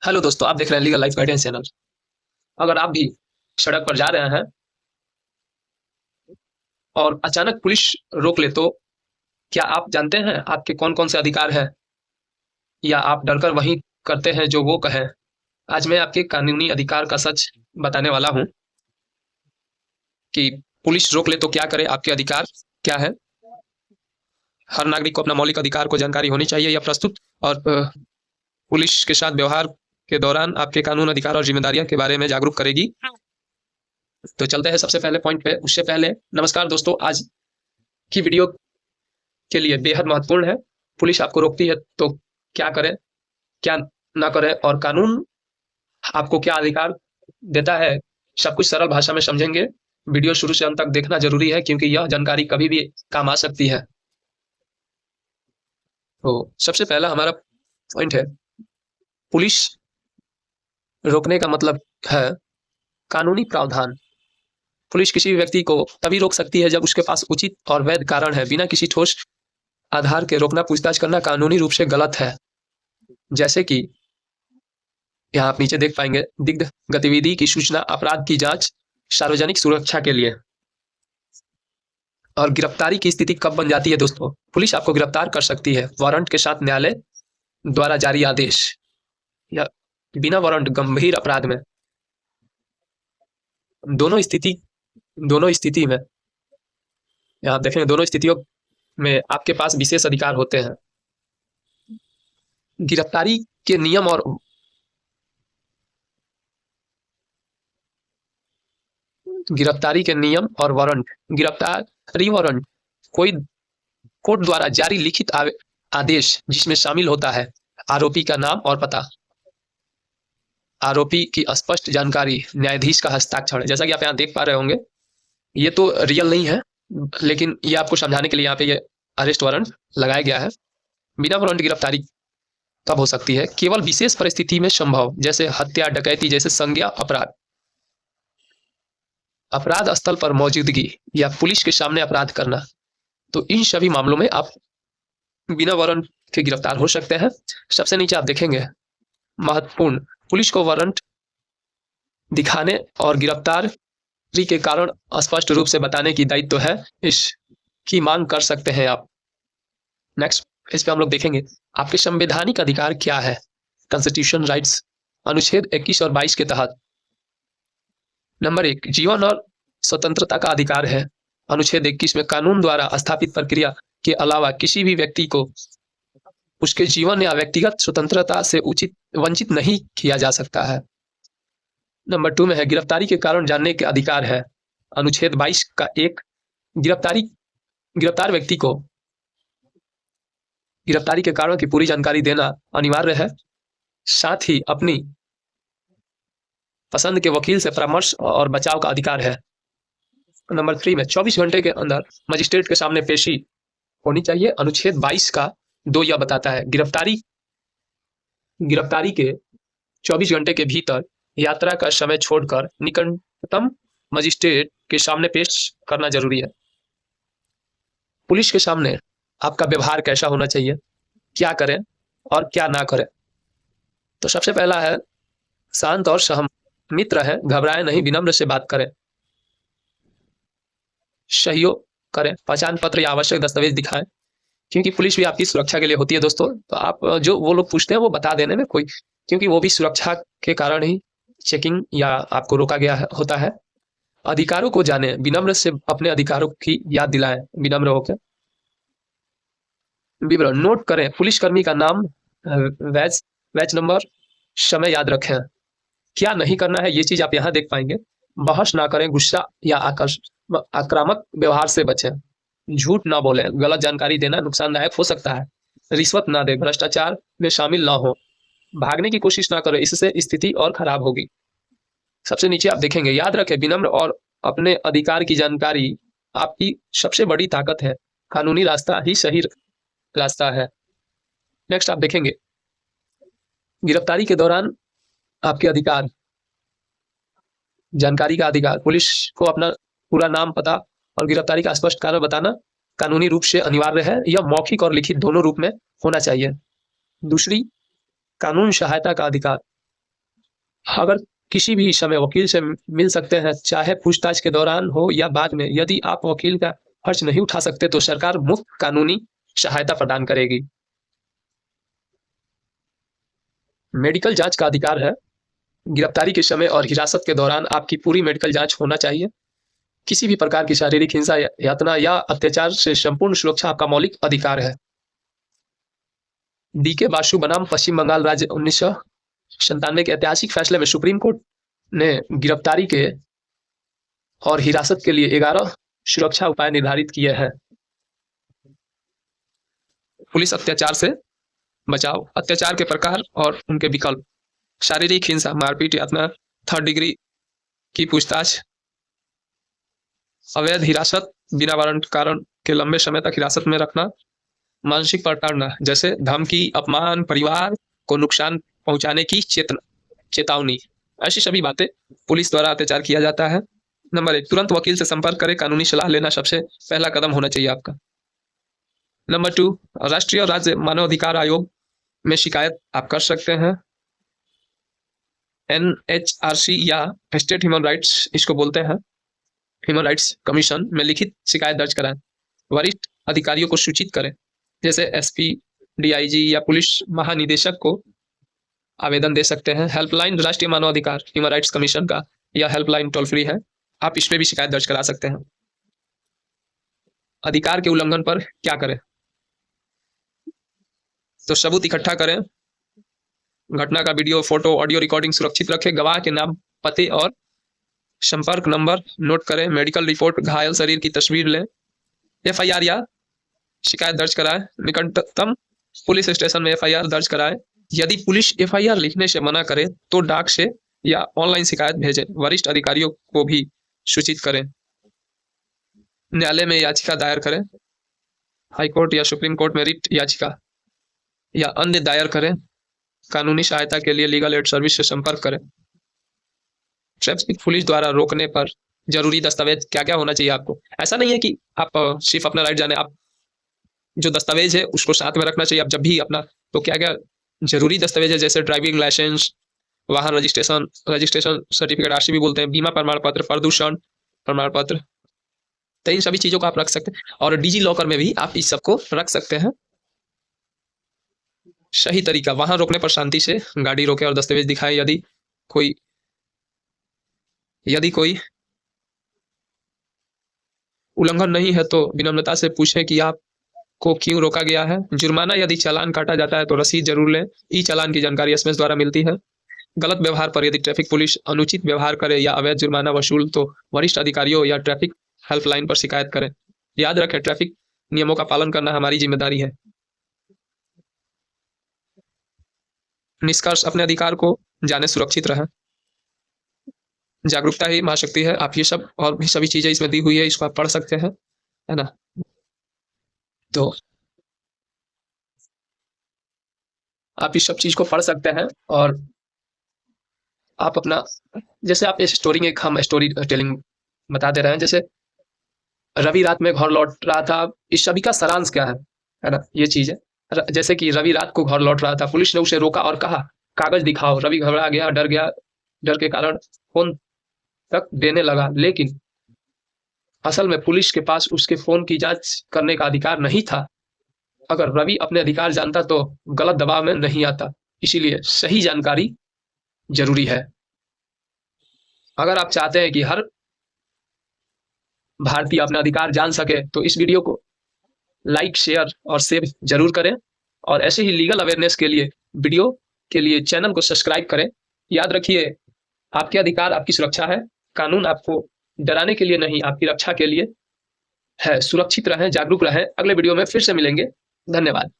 Hello दोस्तों, आप देख रहे हैं लीगल लाइफ गाइडेंस चैनल। अगर आप भी सड़क पर जा रहे हैं और अचानक पुलिस रोक ले तो क्या आप जानते हैं आपके कौन-कौन से अधिकार हैं, या आप डरकर वही करते हैं जो वो कहें? आज मैं आपके कानूनी अधिकार का सच बताने वाला हूँ कि पुलिस रोक ले तो क्या करें, आपके अधिकार क्या है। हर नागरिक को अपना मौलिक अधिकार को जानकारी होनी चाहिए। यह प्रस्तुत और पुलिस के साथ व्यवहार के दौरान आपके कानून, अधिकार और जिम्मेदारियां के बारे में जागरूक करेगी। तो चलते हैं सबसे पहले पॉइंट पे। उससे पहले नमस्कार दोस्तों, आज की वीडियो के लिए बेहद महत्वपूर्ण है। पुलिस आपको रोकती है तो क्या करें, क्या ना करें, और कानून आपको क्या अधिकार देता है, सब कुछ सरल भाषा में समझेंगे। वीडियो शुरू से अंत तक देखना जरूरी है क्योंकि यह जानकारी कभी भी काम आ सकती है। तो सबसे पहला हमारा पॉइंट है, पुलिस रोकने का मतलब है कानूनी प्रावधान। पुलिस किसी भी व्यक्ति को तभी रोक सकती है जब उसके पास उचित और वैध कारण है। बिना किसी ठोस आधार के रोकना, पूछताछ करना कानूनी रूप से गलत है। जैसे कि यहाँ आप नीचे देख पाएंगे, दिग्ध गतिविधि की सूचना, अपराध की जांच, सार्वजनिक सुरक्षा के लिए। और गिरफ्तारी की स्थिति कब बन जाती है दोस्तों? पुलिस आपको गिरफ्तार कर सकती है वारंट के साथ, न्यायालय द्वारा जारी आदेश, या बिना वारंट गंभीर अपराध में। दोनों स्थिति में यहाँ देखेंगे, दोनों स्थितियों में आपके पास विशेष अधिकार होते हैं। गिरफ्तारी के नियम और वारंट। गिरफ्तारी वारंट कोई कोर्ट द्वारा जारी लिखित आदेश जिसमें शामिल होता है आरोपी का नाम और पता, आरोपी की स्पष्ट जानकारी, न्यायाधीश का हस्ताक्षर। जैसा कि आप यहाँ देख पा रहे होंगे, ये तो रियल नहीं है लेकिन ये आपको समझाने के लिए यहाँ पे ये अरेस्ट वारंट लगाया गया है। बिना वारंट गिरफ्तारी तब हो सकती है केवल विशेष परिस्थिति में संभव, जैसे हत्या, डकैती जैसे संज्ञा अपराध। अपराध स्थल पर मौजूदगी या पुलिस के सामने अपराध करना, तो इन सभी मामलों में आप बिना वारंट के गिरफ्तार हो सकते हैं। सबसे नीचे आप देखेंगे, महत्वपूर्ण, पुलिस को वारंट दिखाने और गिरफ्तारी के कारण स्पष्ट रूप से बताने की दायित्व है, इसकी मांग कर सकते हैं आप। नेक्स्ट इस पे हम लोग देखेंगे आपके संवैधानिक अधिकार क्या है। कॉन्स्टिट्यूशन राइट्स, अनुच्छेद 21 और 22 के तहत। नंबर 1, जीवन और स्वतंत्रता का अधिकार है। अनुच्छेद 21 में कानून द्वारा स्थापित प्रक्रिया के अलावा किसी भी व्यक्ति को उसके जीवन या व्यक्तिगत स्वतंत्रता से वंचित नहीं किया जा सकता है। नंबर 2 में है गिरफ्तारी के कारण जानने के अधिकार है। अनुच्छेद 22 का 1, गिरफ्तार व्यक्ति को गिरफ्तारी के कारण की पूरी जानकारी देना अनिवार्य है। साथ ही अपनी पसंद के वकील से परामर्श और बचाव का अधिकार है। नंबर 3 में 24 घंटे के अंदर मजिस्ट्रेट के सामने पेशी होनी चाहिए। अनुच्छेद 22 का 2 यह बताता है गिरफ्तारी के 24 घंटे के भीतर यात्रा का समय छोड़कर निकटतम मजिस्ट्रेट के सामने पेश करना जरूरी है। पुलिस के सामने आपका व्यवहार कैसा होना चाहिए, क्या करें और क्या ना करें। तो सबसे पहला है, शांत और सहम मित्र है, घबराए नहीं, विनम्र से बात करें, सहयोग करें, पहचान पत्र या आवश्यक दस्तावेज दिखाएं, क्योंकि पुलिस भी आपकी सुरक्षा के लिए होती है दोस्तों। तो आप जो वो लोग पूछते हैं वो बता देने में कोई, क्योंकि वो भी सुरक्षा के कारण ही चेकिंग या आपको रोका गया होता है। अधिकारों को जाने, विनम्र से अपने अधिकारों की याद दिलाएं, विनम्र होकर। विवरण नोट करें, पुलिसकर्मी का नाम, बैच नंबर, समय याद रखें। क्या नहीं करना है ये चीज आप यहाँ देख पाएंगे। बहस ना करें, गुस्सा या आक्रामक व्यवहार से बचें, झूठ ना बोलें, गलत जानकारी देना नुकसानदायक हो सकता है, रिश्वत ना दें, भ्रष्टाचार में शामिल ना हो, भागने की कोशिश ना करें, इससे स्थिति और खराब होगी। सबसे नीचे आप देखेंगे, याद रखें विनम्र और अपने अधिकार की जानकारी आपकी सबसे बड़ी ताकत है। कानूनी रास्ता ही सही रास्ता है। नेक्स्ट आप देखेंगे, गिरफ्तारी के दौरान आपके अधिकार, जानकारी का अधिकार। पुलिस को अपना पूरा नाम, पता और गिरफ्तारी का स्पष्ट कारण बताना कानूनी रूप से अनिवार्य है। यह मौखिक और लिखित दोनों रूप में होना चाहिए। दूसरी, कानून सहायता का अधिकार। अगर किसी भी समय वकील से मिल सकते हैं, चाहे पूछताछ के दौरान हो या बाद में। यदि आप वकील का खर्च नहीं उठा सकते तो सरकार मुफ्त कानूनी सहायता प्रदान करेगी। मेडिकल जांच का अधिकार है। गिरफ्तारी के समय और हिरासत के दौरान आपकी पूरी मेडिकल जांच होना चाहिए। किसी भी प्रकार की शारीरिक हिंसा, यातना या अत्याचार से संपूर्ण सुरक्षा आपका मौलिक अधिकार है। डी.के. बासु बनाम पश्चिम बंगाल राज्य 1997 के ऐतिहासिक फैसले में सुप्रीम कोर्ट ने गिरफ्तारी के और हिरासत के लिए 11 सुरक्षा उपाय निर्धारित किए हैं। पुलिस अत्याचार से बचाव। अत्याचार के प्रकार और उनके विकल्प। शारीरिक हिंसा, मारपीट, यातना, थर्ड डिग्री की पूछताछ, अवैध हिरासत, बिना वारंट कारण के लंबे समय तक हिरासत में रखना, मानसिक प्रताड़ना जैसे धमकी, अपमान, परिवार को नुकसान पहुंचाने की चेतावनी, ऐसी सभी बातें पुलिस द्वारा अत्याचार किया जाता है। नंबर 1, तुरंत वकील से संपर्क करें। कानूनी सलाह लेना सबसे पहला कदम होना चाहिए आपका। नंबर 2, राष्ट्रीय और राज्य मानवाधिकार आयोग में शिकायत आप कर सकते हैं। NHRC या स्टेट ह्यूमन राइट्स इसको बोलते हैं, ह्यूमन राइट्स कमीशन में लिखित शिकायत दर्ज कराएं। वरिष्ठ अधिकारियों को सूचित करें, जैसे SP, DIG या पुलिस महानिदेशक को आवेदन दे सकते हैं। हेल्पलाइन राष्ट्रीय मानवाधिकार ह्यूमन राइट्स कमीशन का यह हेल्पलाइन टोल फ्री है, आप इस पे भी शिकायत दर्ज करा सकते हैं। अधिकार के उल्लंघन पर क्या करें? तो सबूत इकट्ठा करें, घटना का वीडियो, फोटो, ऑडियो रिकॉर्डिंग सुरक्षित रखें, गवाह के नाम, पते और संपर्क नंबर नोट करें, मेडिकल रिपोर्ट, घायल शरीर की तस्वीर लें, FIR या शिकायत दर्ज कराएं, निकटतम पुलिस स्टेशन में FIR दर्ज कराएं। यदि पुलिस FIR लिखने से मना करे तो डाक से या ऑनलाइन शिकायत भेजें। वरिष्ठ अधिकारियों को भी सूचित करें। न्यायालय में याचिका दायर करें, हाईकोर्ट या सुप्रीम कोर्ट में रिट याचिका या अन्य दायर करें। कानूनी सहायता के लिए लीगल एड सर्विस से संपर्क करें। ट्रैफिक पुलिस द्वारा रोकने पर जरूरी दस्तावेज क्या क्या होना चाहिए आपको? ऐसा नहीं है कि आप सिर्फ अपना राइट जाने, आप जो दस्तावेज है उसको साथ में रखना चाहिए। आप जब भी अपना, तो क्या क्या जरूरी दस्तावेज है, जैसे ड्राइविंग लाइसेंस, वाहन रजिस्ट्रेशन सर्टिफिकेट, RCB बोलते हैं, बीमा प्रमाण पत्र, प्रदूषण प्रमाण पत्र, तो इन सभी चीजों को आप रख सकते हैं। और डिजी लॉकर में भी आप इस सबको रख सकते हैं। सही तरीका, वाहन रोकने पर शांति से गाड़ी रोके और दस्तावेज दिखाएं। यदि कोई उल्लंघन नहीं है तो विनम्रता से पूछें कि आपको क्यों रोका गया है। जुर्माना, यदि चालान काटा जाता है तो रसीद जरूर लें। ई चालान की जानकारी SMS द्वारा मिलती है। गलत व्यवहार पर यदि ट्रैफिक पुलिस अनुचित व्यवहार करे या अवैध जुर्माना वसूल तो वरिष्ठ अधिकारियों या ट्रैफिक हेल्पलाइन पर शिकायत करें। याद रखें, ट्रैफिक नियमों का पालन करना हमारी जिम्मेदारी है। निष्कर्ष, अपने अधिकार को जाने, सुरक्षित रहें। जागरूकता ही महाशक्ति है। आप ये सब और भी सभी चीजें इसमें दी हुई है, इसको आप पढ़ सकते हैं, है ना। तो आप इस सब चीज को पढ़ सकते हैं और आप अपना, जैसे आप इस स्टोरी, एक हम स्टोरी टेलिंग बता दे रहे हैं। जैसे रवि रात में घर लौट रहा था, इस सभी का सारांश क्या है ना, ये चीज है। जैसे कि रवि रात को घर लौट रहा था, पुलिस ने उसे रोका और कहा कागज दिखाओ। रवि घबरा गया, डर गया, डर के कारण फोन तक देने लगा, लेकिन असल में पुलिस के पास उसके फोन की जांच करने का अधिकार नहीं था। अगर रवि अपने अधिकार जानता तो गलत दबाव में नहीं आता। इसीलिए सही जानकारी जरूरी है। अगर आप चाहते हैं कि हर भारतीय अपना अधिकार जान सके तो इस वीडियो को लाइक, शेयर और सेव जरूर करें। और ऐसे ही लीगल अवेयरनेस के लिए, वीडियो के लिए चैनल को सब्सक्राइब करें। याद रखिए, आपके अधिकार आपकी सुरक्षा है। कानून आपको डराने के लिए नहीं, आपकी रक्षा के लिए है। सुरक्षित रहें, जागरूक रहें। अगले वीडियो में फिर से मिलेंगे। धन्यवाद।